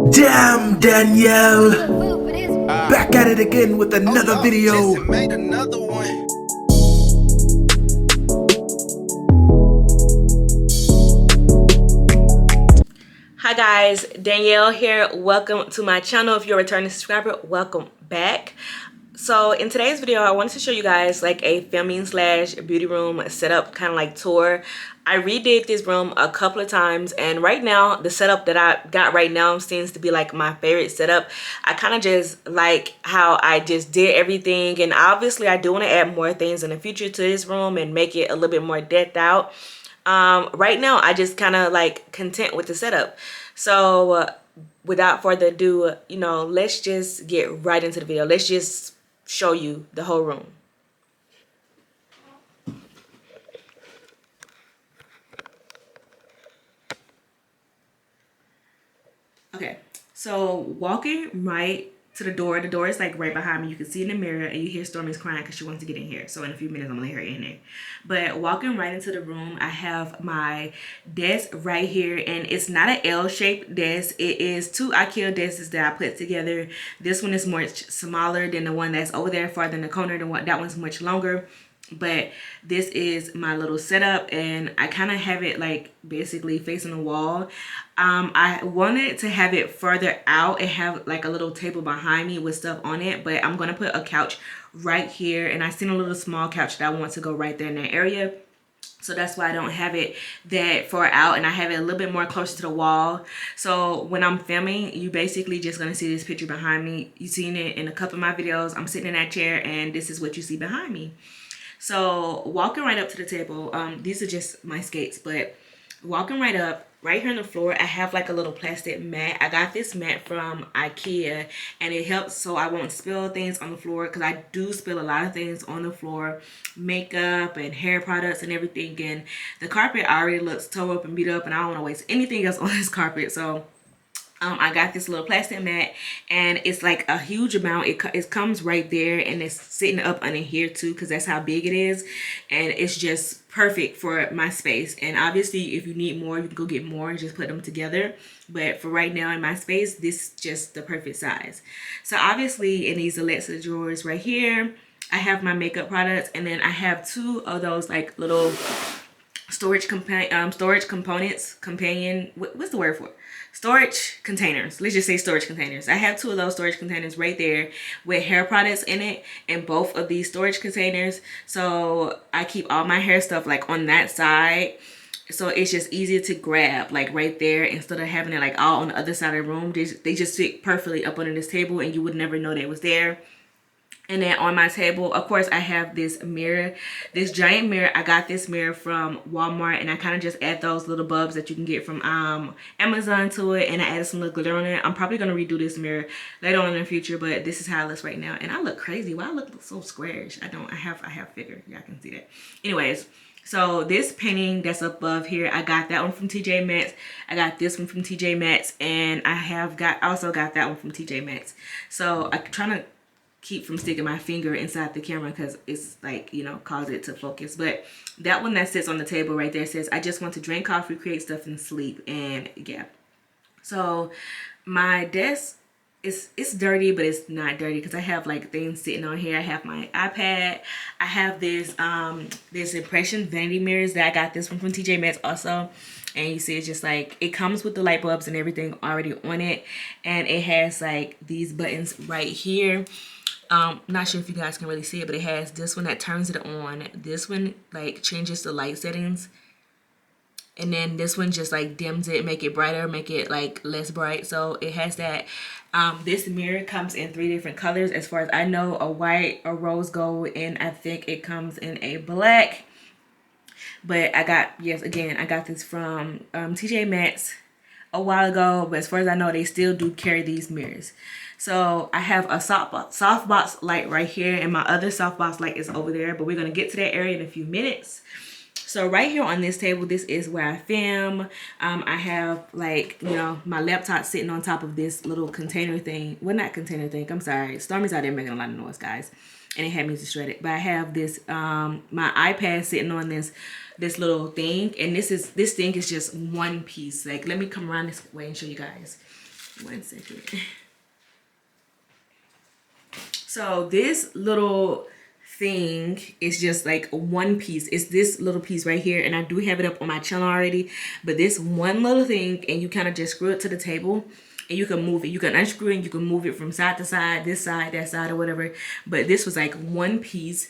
Damn, Danielle! Back at it again with another video. Made another one. Hi guys, Danielle here. Welcome to my channel. If you're a returning subscriber, welcome back. So in today's video, I wanted to show you guys like a filming slash beauty room setup kind of like tour. I redid this room a couple of times, and right now the setup that I got right now seems to be like my favorite setup. I kind of just like how I just did everything, and obviously I do want to add more things in the future to this room and make it a little bit more decked out. Right now I just kind of like content with the setup. So without further ado, let's just get right into the video. Let's just show you the whole room. Okay, so walking right to the door is like right behind me. You can see in the mirror, and you hear Stormy's crying because she wants to get in here. So in a few minutes, I'm gonna let her in there. But walking right into the room, I have my desk right here, and it's not an L-shaped desk. It is two IKEA desks that I put together. This one is much smaller than the one that's over there farther in the corner. That one's much longer. But this is my little setup, and I kind of have it like basically facing the wall. I wanted to have it further out and have like a little table behind me with stuff on it, but I'm gonna put a couch right here, and I seen a little small couch that I want to go right there in that area. So that's why I don't have it that far out, and I have it a little bit more closer to the wall. So when I'm filming, you basically just gonna see this picture behind me. You've seen it in a couple of my videos. I'm sitting in that chair, and this is what you see behind me. So walking right up to the table, these are just my skates, but walking right up, right here on the floor, I have like a little plastic mat. I got this mat from IKEA, and it helps so I won't spill things on the floor, because I do spill a lot of things on the floor, makeup and hair products and everything. And the carpet already looks tore up and beat up, and I don't want to waste anything else on this carpet. So I got this little plastic mat, and it's like a huge amount. It comes right there, and it's sitting up under here too, because that's how big it is, and it's just perfect for my space. And obviously if you need more, you can go get more and just put them together, but for right now in my space, this is just the perfect size. So obviously in these Alexa drawers right here, I have my makeup products, and then I have two of those like little storage components, what's the word for it? Storage containers. Let's just say storage containers. I have two of those storage containers right there with hair products in it, in both of these storage containers. So I keep all my hair stuff like on that side, so it's just easier to grab like right there, instead of having it like all on the other side of the room. They just fit perfectly up under this table, and you would never know they was there. And then on my table, of course, I have this mirror, this giant mirror. I got this mirror from Walmart, and I kind of just add those little bulbs that you can get from Amazon to it, and I added some little glitter on it. I'm probably going to redo this mirror later on in the future, but this is how it looks right now. And I look crazy. Why I look so squarish? I have figure. Y'all can see that. Anyways, so this painting that's above here, I got that one from TJ Maxx. I got this one from TJ Maxx, and I also got that one from TJ Maxx. So I'm trying to keep from sticking my finger inside the camera, because it's like, cause it to focus. But that one that sits on the table right there says, I just want to drink coffee, create stuff, and sleep. And yeah, so my desk it's dirty, but it's not dirty, because I have like things sitting on here. I have my iPad. I have this this impression vanity mirrors that I got this one from TJ Maxx also. And you see, it's just like, it comes with the light bulbs and everything already on it, and it has like these buttons right here. Not sure if you guys can really see it, but it has this one that turns it on. This one like changes the light settings, and then this one just like dims it, make it brighter, make it like less bright. So it has that. This mirror comes in 3 different colors as far as I know: a white, a rose gold, and I think it comes in a black. But I got this from TJ Maxx a while ago, but as far as I know, they still do carry these mirrors. So I have a softbox light right here, and my other softbox light is over there, but we're going to get to that area in a few minutes. So right here on this table, this is where I film. I have like, my laptop sitting on top of this little container thing. Well, not container thing, I'm sorry. Stormy's out there making a lot of noise, guys, and it had me distracted. But I have this, my iPad sitting on this little thing, and this thing is just one piece. Like, let me come around this way and show you guys. 1 second. So this little thing is just like one piece. It's this little piece right here, and I do have it up on my channel already. But this one little thing, and you kind of just screw it to the table, and you can move it. You can unscrew it, and you can move it from side to side, this side, that side, or whatever. But this was like one piece,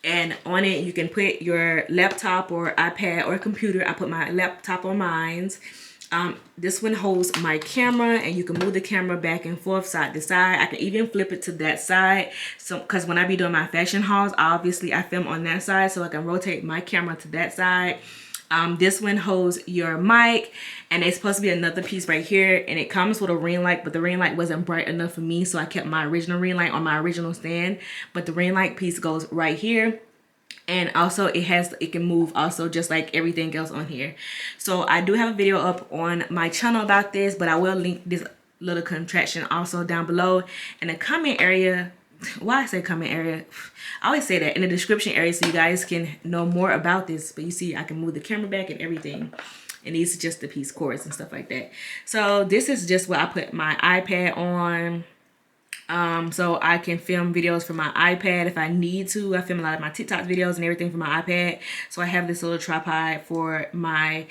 and on it you can put your laptop or iPad or computer. I put my laptop on mine's. This one holds my camera, and you can move the camera back and forth, side to side. I can even flip it to that side. So, because when I be doing my fashion hauls, obviously I film on that side, so I can rotate my camera to that side. This one holds your mic, and it's supposed to be another piece right here, and it comes with a ring light, but the ring light wasn't bright enough for me, so I kept my original ring light on my original stand. But the ring light piece goes right here. And also it can move also, just like everything else on here. So I do have a video up on my channel about this, but I will link this little contraption also down below in the comment area. Why I say comment area, I always say that in the description area, so you guys can know more about this. But you see, I can move the camera back and everything, and these are just the piece cords and stuff like that. So this is just what I put my iPad on. So I can film videos from my iPad if I need to. I film a lot of my TikTok videos and everything from my iPad. So I have this little tripod for my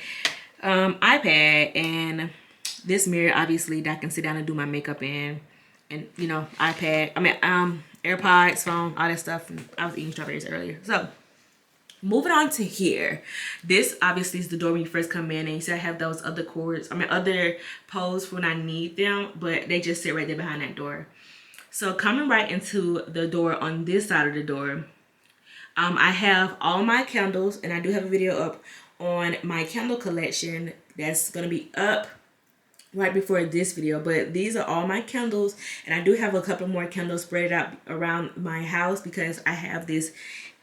iPad, and this mirror obviously that I can sit down and do my makeup in, and you know, AirPods, phone, all that stuff. I was eating strawberries earlier. So moving on to here, this obviously is the door when you first come in, and you see I have those other cords, other poles for when I need them, but they just sit right there behind that door. So coming right into the door on this side of the door, I have all my candles, and I do have a video up on my candle collection that's going to be up right before this video. But these are all my candles, and I do have a couple more candles spread out around my house because I have this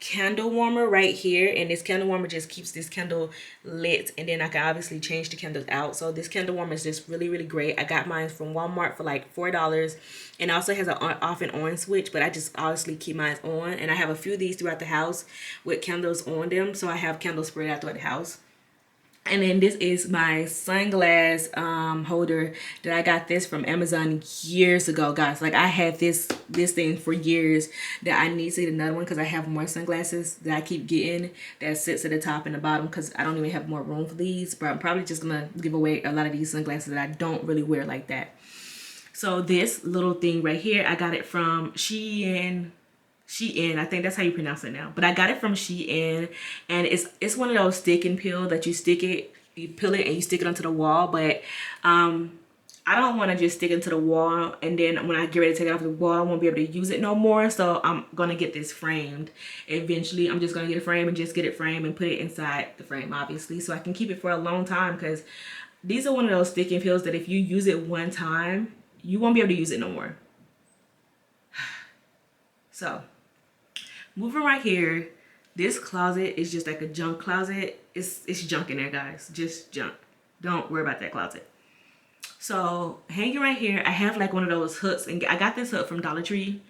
candle warmer right here, and this candle warmer just keeps this candle lit, and then I can obviously change the candles out. So this candle warmer is just really, really great. I got mine from Walmart for like $4, and it also has an off and on switch, but I just obviously keep mine on, and I have a few of these throughout the house with candles on them, so I have candles spread out throughout the house. And then this is my sunglass holder that I got this from Amazon years ago, guys. Like I had this thing for years that I need to get another one because I have more sunglasses that I keep getting that sits at the top and the bottom because I don't even have more room for these. But I'm probably just gonna give away a lot of these sunglasses that I don't really wear like that. So this little thing right here, I got it from Shein, I think that's how you pronounce it now. But I got it from Shein, and it's one of those stick and peel that you stick it, you peel it and you stick it onto the wall. But I don't want to just stick it into the wall, and then when I get ready to take it off the wall, I won't be able to use it no more. So I'm gonna get this framed eventually. I'm just gonna get it framed and just get it framed and put it inside the frame, obviously, so I can keep it for a long time, because these are one of those stick and peels that if you use it one time, you won't be able to use it no more. So moving right here, this closet is just like a junk closet. It's junk in there, guys. Just junk. Don't worry about that closet. So hanging right here, I have like one of those hooks, and I got this hook from Dollar Tree.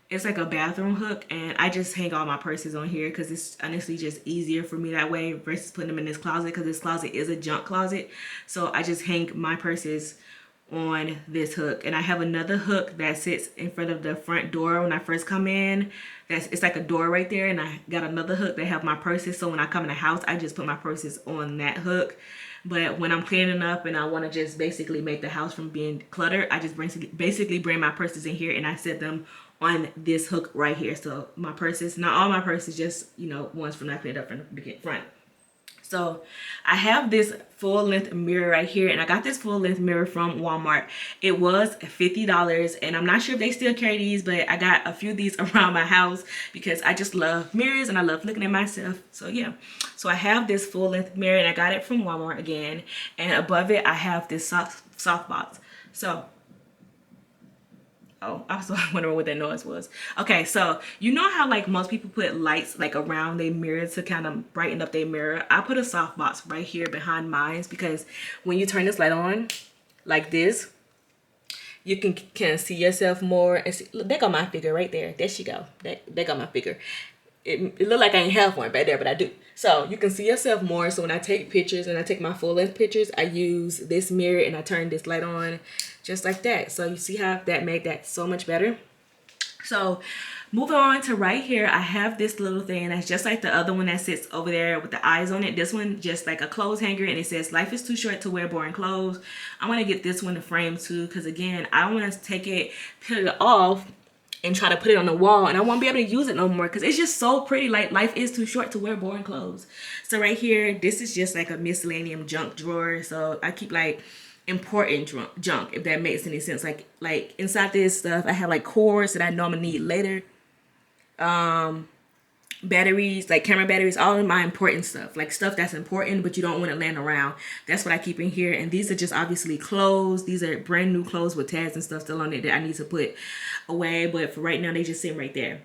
It's like a bathroom hook, and I just hang all my purses on here because it's honestly just easier for me that way versus putting them in this closet, because this closet is a junk closet. So I just hang my purses on this hook, and I have another hook that sits in front of the front door when I first come in. It's like a door right there, and I got another hook that have my purses, so when I come in the house I just put my purses on that hook. But when I'm cleaning up and I want to just basically make the house from being cluttered, I just basically bring my purses in here and I set them on this hook right here. So my purses, not all my purses, just, you know, ones from I cleaned up from the front. So I have this full length mirror right here, and I got this full length mirror from Walmart. It was $50, and I'm not sure if they still carry these, but I got a few of these around my house because I just love mirrors and I love looking at myself. So yeah, so I have this full length mirror, and I got it from Walmart again, and above it I have this soft box. So oh, I was wondering what that noise was. Okay, so you know how like most people put lights like around their mirror to kind of brighten up their mirror? I put a softbox right here behind mine because when you turn this light on like this, you can see yourself more. And see, look, there go my figure right there. There she go. There go my figure. it looked like I ain't have one back there, but I do. So you can see yourself more. So when I take pictures and I take my full length pictures, I use this mirror and I turn this light on just like that. So you see how that made that so much better. So moving on to right here, I have this little thing that's just like the other one that sits over there with the eyes on it. This one just like a clothes hanger, and it says life is too short to wear boring clothes. I'm gonna get this one to frame too, because again, I don't want to take it, peel it off and try to put it on the wall, and I won't be able to use it no more because it's just so pretty. Like, life is too short to wear boring clothes. So right here, this is just like a miscellaneous junk drawer. So I keep like important junk, if that makes any sense. Like inside this stuff, I have like cords that I know I'm gonna need later, batteries, like camera batteries, all of my important stuff, like stuff that's important but you don't want to land around. That's what I keep in here. And these are just obviously clothes. These are brand new clothes with tags and stuff still on it that I need to put away, but for right now they just sit right there.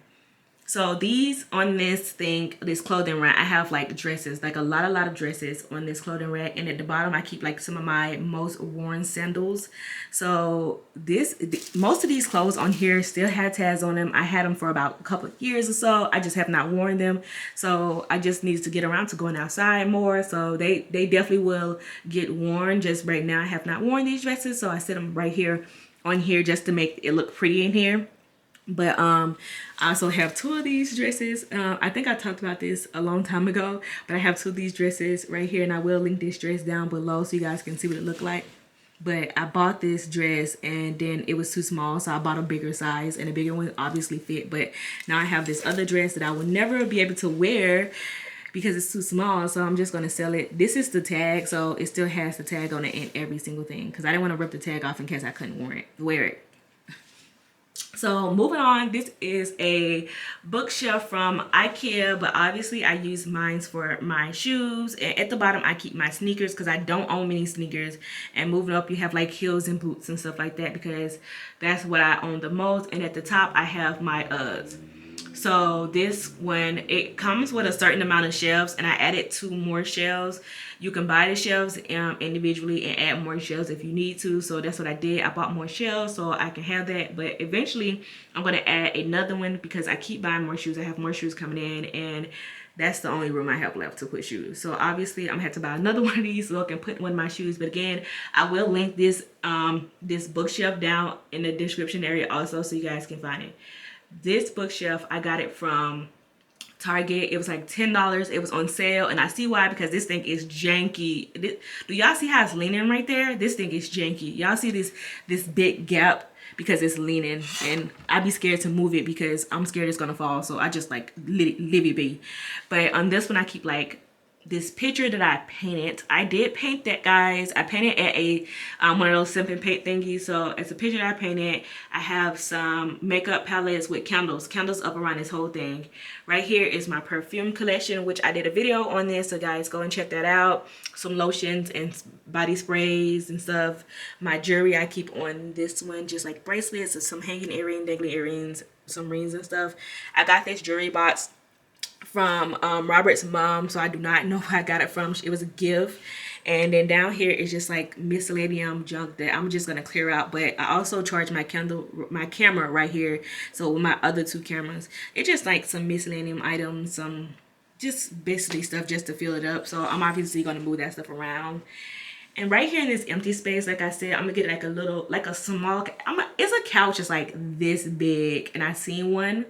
So these on this thing, this clothing rack, I have like dresses, like a lot of dresses on this clothing rack. And at the bottom, I keep like some of my most worn sandals. So most of these clothes on here still had tags on them. I had them for about a couple of years or so. I just have not worn them. So I just need to get around to going outside more. So they definitely will get worn. Just right now, I have not worn these dresses. So I set them right here on here just to make it look pretty in here. But I also have two of these dresses. I think I talked about this a long time ago, but I have two of these dresses right here, and I will link this dress down below so you guys can see what it looked like. But I bought this dress and then it was too small, so I bought a bigger size, and a bigger one obviously fit. But now I have this other dress that I will never be able to wear because it's too small, so I'm just gonna sell it. This is the tag, so it still has the tag on it and every single thing, because I didn't want to rip the tag off in case I couldn't wear it. So moving on, this is a bookshelf from IKEA, but obviously I use mine for my shoes. And at the bottom, I keep my sneakers because I don't own many sneakers. And moving up, you have like heels and boots and stuff like that because that's what I own the most. And at the top, I have my Uggs. So this one, it comes with a certain amount of shelves, and I added 2 more shelves. You can buy the shelves individually and add more shelves if you need to. So that's what I did. I bought more shelves so I can have that. But eventually, I'm going to add another one because I keep buying more shoes. I have more shoes coming in, and that's the only room I have left to put shoes. So obviously, I'm going to have to buy another one of these so I can put one of my shoes. But again, I will link this this bookshelf down in the description area also so you guys can find it. This bookshelf, I got it from Target. It was like $10. It was on sale, and I see why, because this thing is janky. Do y'all see how it's leaning right there? This thing is janky. Y'all see this big gap because it's leaning, and I'd be scared to move it because I'm scared it's gonna fall. So I just like leave it be. But on this one, I keep like this picture that I painted. I did paint that, guys. I painted at a one of those simping paint thingies. So it's a picture that I painted. I have some makeup palettes with candles up around this whole thing. Right here is my perfume collection, which I did a video on this, so guys, go and check that out. Some lotions and body sprays and stuff. My jewelry I keep on this one, just like bracelets and some hanging earrings, dangly earrings, some rings and stuff. I got this jewelry box from Robert's mom, so I do not know where I got it from. It was a gift. And then down here is just like miscellaneous junk that I'm just gonna clear out. But I also charge my camera right here. So with my other 2 cameras, it's just like some miscellaneous items, some just basically stuff just to fill it up. So I'm obviously gonna move that stuff around. And right here in this empty space, like I said, I'm gonna get like a little, like a small, it's a couch that's like this big, and I seen one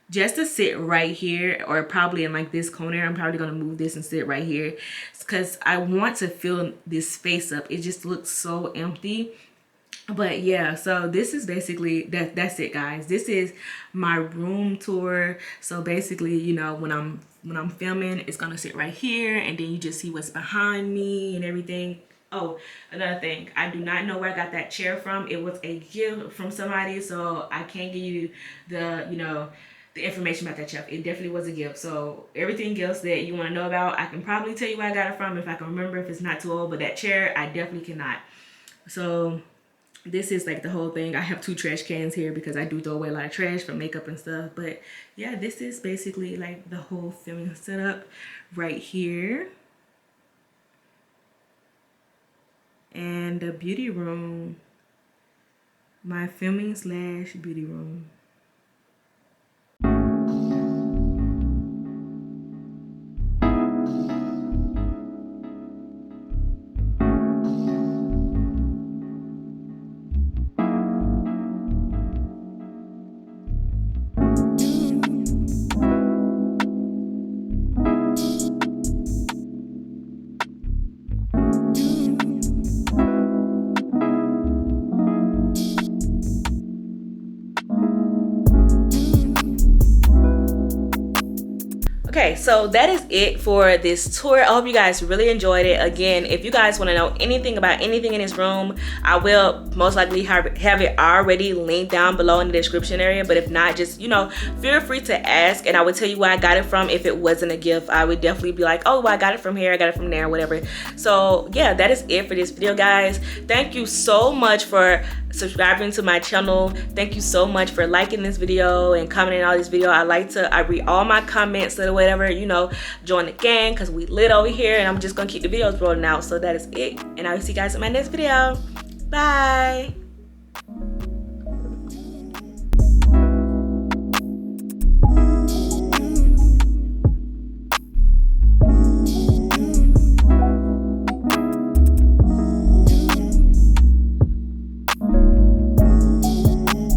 just to sit right here, or probably in like this corner. I'm probably gonna move this and sit right here because I want to fill this space up. It just looks so empty. But yeah, so this is basically that's it, guys. This is my room tour. So basically, you know, when I'm filming, it's gonna sit right here, and then you just see what's behind me and everything. Oh, another thing, I do not know where I got that chair from. It was a gift from somebody, so I can't give you the, you know, the information about that chair. It definitely was a gift. So everything else that you want to know about, I can probably tell you where I got it from if I can remember, if it's not too old. But that chair, I definitely cannot. So this is like the whole thing. I have 2 trash cans here because I do throw away a lot of trash for makeup and stuff. But yeah, this is basically like the whole filming setup right here. And the beauty room, my filming / beauty room. Okay, so that is it for this tour. I hope you guys really enjoyed it. Again, if you guys want to know anything about anything in this room, I will most likely have it already linked down below in the description area. But if not, just, you know, feel free to ask and I would tell you where I got it from. If it wasn't a gift, I would definitely be like, oh, well, I got it from here, I got it from there, whatever. So yeah, that is it for this video, guys. Thank you so much for subscribing to my channel. Thank you so much for liking this video and commenting on this video. I read all my comments or whatever, you know, join the gang because we lit over here, and I'm just gonna keep the videos rolling out. So that is it, and I will see you guys in my next video. Bye.